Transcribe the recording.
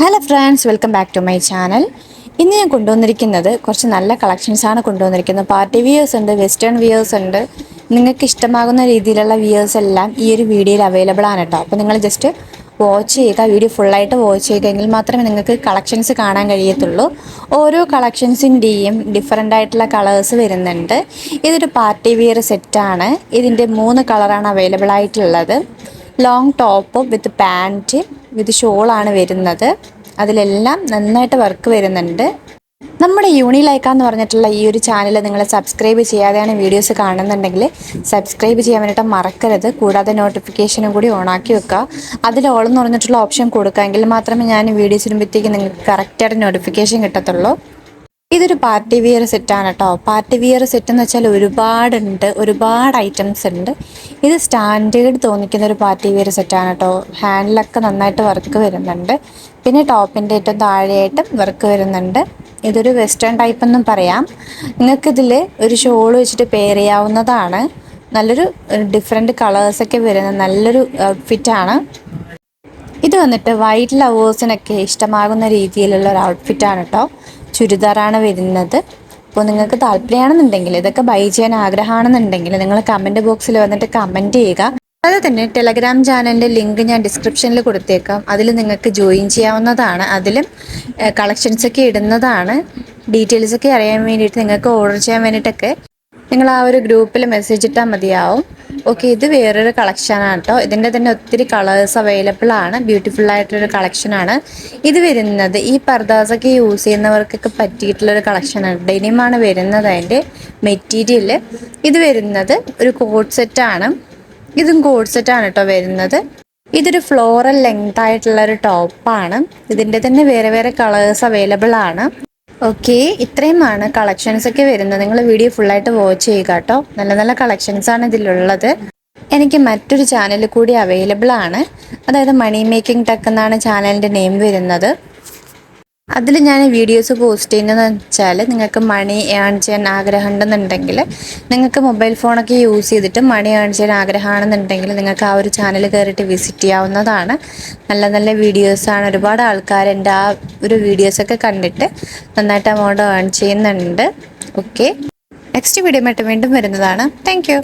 Hello friends, welcome back to my channel. ഇന്ന് ഞാൻ കൊണ്ടുവന്നിരിക്കുന്നത് കുറച്ച് നല്ല കളക്ഷൻസാണ് കൊണ്ടുവന്നിരിക്കുന്നത്. പാർട്ടി വിയേഴ്സ് ഉണ്ട്, വെസ്റ്റേൺ വിയേഴ്സ് ഉണ്ട്. നിങ്ങൾക്ക് ഇഷ്ടമാകുന്ന രീതിയിലുള്ള വിയേഴ്സ് എല്ലാം ഈ ഒരു വീഡിയോയിൽ അവൈലബിൾ ആണ് കേട്ടോ. അപ്പോൾ നിങ്ങൾ ജസ്റ്റ് വാച്ച് ചെയ്യുക, വീഡിയോ ഫുള്ളായിട്ട് വാച്ച് ചെയ്യുക, എങ്കിൽ മാത്രമേ നിങ്ങൾക്ക് കളക്ഷൻസ് കാണാൻ കഴിയത്തുള്ളൂ. ഓരോ കളക്ഷൻസിൻ്റെയും ഡിഫറൻ്റ് ആയിട്ടുള്ള കളേഴ്സ് വരുന്നുണ്ട്. ഇതൊരു പാർട്ടി വിയർ സെറ്റാണ്. ഇതിൻ്റെ 3 കളറാണ് അവൈലബിൾ ആയിട്ടുള്ളത്. ലോങ് ടോപ്പ് വിത്ത് പാൻറ്റ് വിത്ത് ഷോളാണ് വരുന്നത്. അതിലെല്ലാം നന്നായിട്ട് വർക്ക് വരുന്നുണ്ട്. നമ്മുടെ യൂണിലൈക്ക എന്ന് പറഞ്ഞിട്ടുള്ള ഈ ഒരു ചാനൽ നിങ്ങൾ സബ്സ്ക്രൈബ് ചെയ്യാതെയാണ് വീഡിയോസ് കാണുന്നുണ്ടെങ്കിൽ സബ്സ്ക്രൈബ് ചെയ്യാൻ വേണ്ടിയിട്ട് മറക്കരുത്. കൂടാതെ നോട്ടിഫിക്കേഷനും കൂടി ഓണാക്കി വെക്കുക. അതിൽ ഓൾ എന്ന് പറഞ്ഞിട്ടുള്ള ഓപ്ഷൻ കൊടുക്കുക, എങ്കിൽ മാത്രമേ ഞാൻ വീഡിയോസ് ഇടുമ്പോഴത്തേക്ക് നിങ്ങൾക്ക് കറക്റ്റായിട്ട് നോട്ടിഫിക്കേഷൻ കിട്ടത്തുള്ളൂ. ഇതൊരു പാർട്ടി വിയർ സെറ്റാണ് കേട്ടോ. പാർട്ടി വിയർ സെറ്റ് എന്ന് വെച്ചാൽ ഒരുപാട് ഐറ്റംസ് ഉണ്ട്. ഇത് സ്റ്റാൻഡേർഡ് തോന്നിക്കുന്ന ഒരു പാർട്ടി വിയർ സെറ്റാണ് കേട്ടോ. ഹാൻഡിലൊക്കെ നന്നായിട്ട് വർക്ക് വരുന്നുണ്ട്. പിന്നെ ടോപ്പിൻ്റെ ഏറ്റവും താഴെയായിട്ടും വർക്ക് വരുന്നുണ്ട്. ഇതൊരു വെസ്റ്റേൺ ടൈപ്പ് എന്നും പറയാം. നിങ്ങൾക്കിതിൽ ഒരു ഷോൾ വെച്ചിട്ട് പെയർ ചെയ്യാവുന്നതാണ്. നല്ലൊരു ഡിഫറെൻറ്റ് കളേഴ്സൊക്കെ വരുന്ന നല്ലൊരു ഔട്ട്ഫിറ്റാണ്. ഇത് വന്നിട്ട് വൈറ്റ് ലവേഴ്സിനൊക്കെ ഇഷ്ടമാകുന്ന രീതിയിലുള്ള ഒരു ഔട്ട്ഫിറ്റാണ് കേട്ടോ. ചുരിദാറാണ് വരുന്നത്. അപ്പോൾ നിങ്ങൾക്ക് താല്പര്യമാണെന്നുണ്ടെങ്കിൽ, ഇതൊക്കെ ബൈ ചെയ്യാൻ ആഗ്രഹമാണെന്നുണ്ടെങ്കിൽ നിങ്ങൾ കമൻറ്റ് ബോക്സിൽ വന്നിട്ട് കമൻറ്റ് ചെയ്യുക. അതുപോലെ തന്നെ ടെലഗ്രാം ചാനലിൻ്റെ ലിങ്ക് ഞാൻ ഡിസ്ക്രിപ്ഷനിൽ കൊടുത്തേക്കാം. അതിൽ നിങ്ങൾക്ക് ജോയിൻ ചെയ്യാവുന്നതാണ്. അതിലും കളക്ഷൻസൊക്കെ ഇടുന്നതാണ്. ഡീറ്റെയിൽസൊക്കെ അറിയാൻ വേണ്ടിയിട്ട്, നിങ്ങൾക്ക് ഓർഡർ ചെയ്യാൻ വേണ്ടിയിട്ടൊക്കെ നിങ്ങൾ ആ ഒരു ഗ്രൂപ്പിൽ മെസ്സേജ് ഇട്ടാൽ മതിയാവും. ഓക്കെ, ഇത് വേറൊരു കളക്ഷനാണ് കേട്ടോ. ഇതിൻ്റെ തന്നെ ഒത്തിരി കളേഴ്സ് അവൈലബിൾ ആണ്. ബ്യൂട്ടിഫുൾ ആയിട്ടൊരു കളക്ഷനാണ് ഇത് വരുന്നത്. ഈ പർദാസൊക്കെ യൂസ് ചെയ്യുന്നവർക്കൊക്കെ പറ്റിയിട്ടുള്ളൊരു കളക്ഷനാണ്. ഡെനിമാണ് വരുന്നത് അതിൻ്റെ മെറ്റീരിയൽ. ഇത് വരുന്നത് ഒരു കോട്ട് സെറ്റാണ്. ഇതും കോട്ട് സെറ്റാണ് കേട്ടോ വരുന്നത്. ഇതൊരു ഫ്ലോറൽ ലെങ്ത് ആയിട്ടുള്ള ഒരു ടോപ്പാണ്. ഇതിൻ്റെ തന്നെ വേറെ വേറെ കളേഴ്സ് അവൈലബിൾ ആണ്. ഓക്കെ, ഇത്രയുമാണ് കളക്ഷൻസൊക്കെ വരുന്നത്. നിങ്ങൾ വീഡിയോ ഫുള്ളായിട്ട് വാച്ച് ചെയ്യുക കേട്ടോ. നല്ല നല്ല കളക്ഷൻസാണ് ഇതിലുള്ളത്. എനിക്ക് മറ്റൊരു ചാനൽ കൂടി അവൈലബിൾ ആണ്. അതായത് മണി മേക്കിംഗ് ടെക് എന്നാണ് ചാനലിൻ്റെ നെയിം വരുന്നത്. അതിൽ ഞാൻ വീഡിയോസ് പോസ്റ്റ് ചെയ്യുന്നതെന്ന് വെച്ചാൽ, നിങ്ങൾക്ക് മണി ഏൺ ചെയ്യാൻ ആഗ്രഹം ഉണ്ടെന്നുണ്ടെങ്കിൽ, നിങ്ങൾക്ക് മൊബൈൽ ഫോണൊക്കെ യൂസ് ചെയ്തിട്ട് മണി ഏൺ ചെയ്യാൻ ആഗ്രഹമാണെന്നുണ്ടെങ്കിൽ നിങ്ങൾക്ക് ആ ഒരു ചാനൽ കയറിയിട്ട് വിസിറ്റ് ചെയ്യാവുന്നതാണ്. നല്ല നല്ല വീഡിയോസാണ്. ഒരുപാട് ആൾക്കാർ എൻ്റെ ആ ഒരു വീഡിയോസൊക്കെ കണ്ടിട്ട് നന്നായിട്ട് എമൗണ്ട് ഏൺ ചെയ്യുന്നുണ്ട്. ഓക്കെ, നെക്സ്റ്റ് വീഡിയോ ആയിട്ട് വീണ്ടും വരുന്നതാണ്. Thank you.